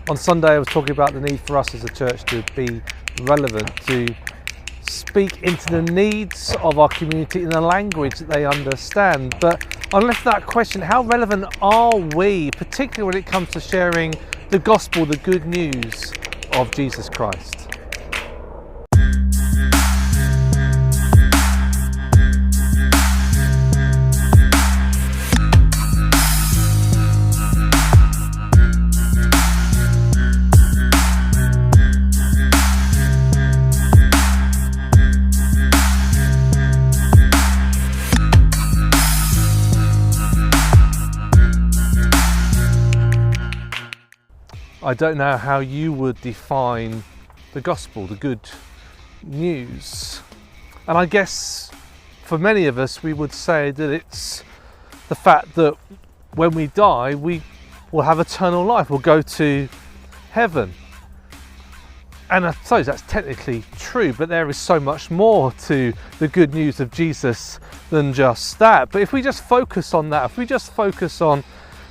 On Sunday I was talking about the need for us as a church to be relevant, to speak into the needs of our community in a language that they understand. But I left that question, how relevant are we, particularly when it comes to sharing the gospel, the good news of Jesus Christ? I don't know how you would define the gospel, the good news. And I guess for many of us, we would say that it's the fact that when we die, we will have eternal life, we'll go to heaven. And I suppose that's technically true, but there is so much more to the good news of Jesus than just that. But if we just focus on that, if we just focus on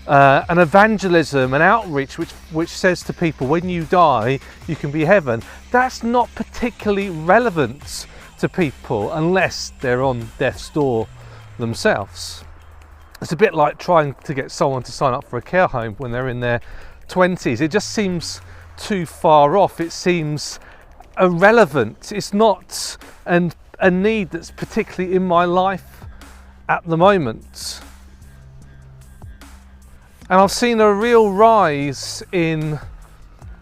an evangelism, an outreach which says to people, when you die you can be heaven, that's not particularly relevant to people unless they're on death's door themselves. It's a bit like trying to get someone to sign up for a care home when they're in their 20s. It just seems too far off. It seems irrelevant. It's not a need that's particularly in my life at the moment. And I've seen a real rise in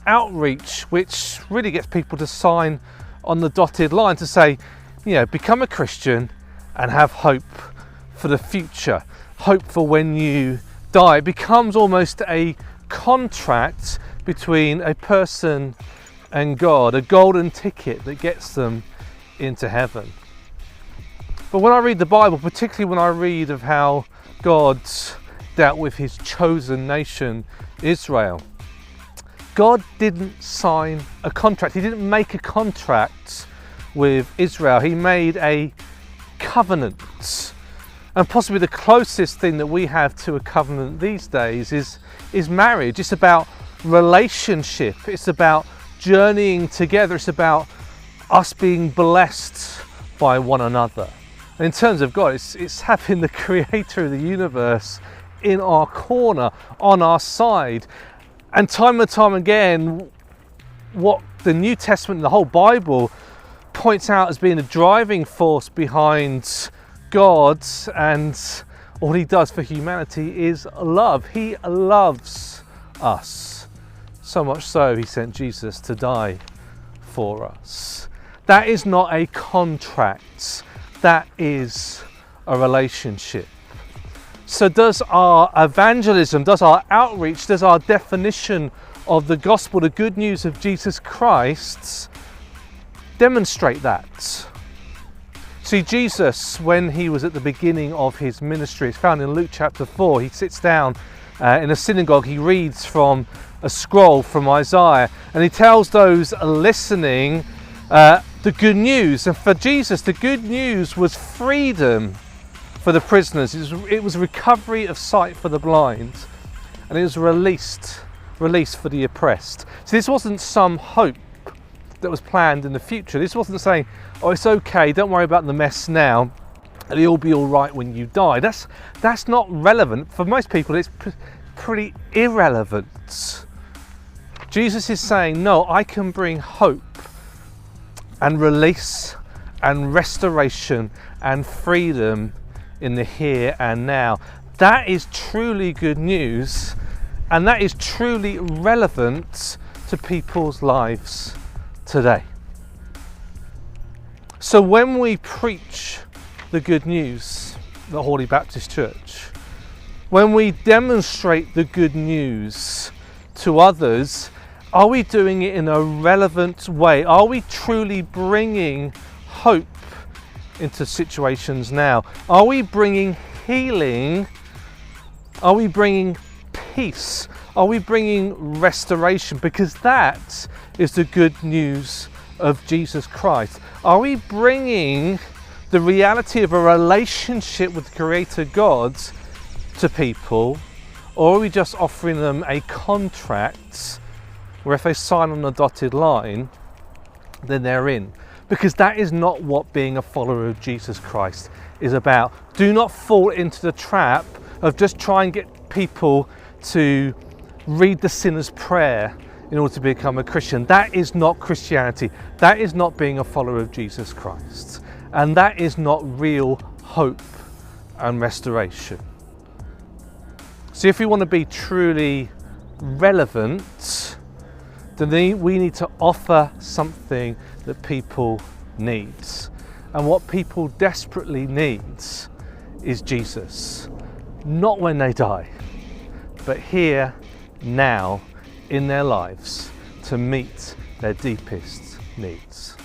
outreach, which really gets people to sign on the dotted line to say, you know, become a Christian and have hope for the future, hope for when you die. It becomes almost a contract between a person and God, a golden ticket that gets them into heaven. But when I read the Bible, particularly when I read of how God's dealt with his chosen nation, Israel, God didn't sign a contract. He didn't make a contract with Israel. He made a covenant. And possibly the closest thing that we have to a covenant these days is marriage. It's about relationship. It's about journeying together. It's about us being blessed by one another. And in terms of God, it's having the creator of the universe in our corner, on our side. And time again, what the New Testament and the whole Bible points out as being a driving force behind God and all he does for humanity is love. He loves us, so much so he sent Jesus to die for us. That is not a contract, that is a relationship. So does our evangelism, does our outreach, does our definition of the gospel, the good news of Jesus Christ, demonstrate that? See, Jesus, when he was at the beginning of his ministry, it's found in Luke chapter 4, he sits down in a synagogue, he reads from a scroll from Isaiah, and he tells those listening the good news. And for Jesus, the good news was freedom for the prisoners. It was recovery of sight for the blind, and it was release for the oppressed. So this wasn't some hope that was planned in the future. This wasn't saying, oh, it's okay, don't worry about the mess now, it'll all be all right when you die. That's not relevant. For most people, it's pretty irrelevant. Jesus is saying, no, I can bring hope and release and restoration and freedom in the here and now. That is truly good news, and that is truly relevant to people's lives today. So when we preach the good news at Hawley Baptist Church, when we demonstrate the good news to others, are we doing it in a relevant way? Are we truly bringing hope into situations now? Are we bringing healing? Are we bringing peace? Are we bringing restoration? Because that is the good news of Jesus Christ. Are we bringing the reality of a relationship with Creator God to people, or are we just offering them a contract where if they sign on the dotted line, then they're in. Because that is not what being a follower of Jesus Christ is about. Do not fall into the trap of just trying to get people to read the sinner's prayer in order to become a Christian. That is not Christianity. That is not being a follower of Jesus Christ. And that is not real hope and restoration. So if we want to be truly relevant, then we need to offer something that people need. And what people desperately need is Jesus. Not when they die, but here, now, in their lives, to meet their deepest needs.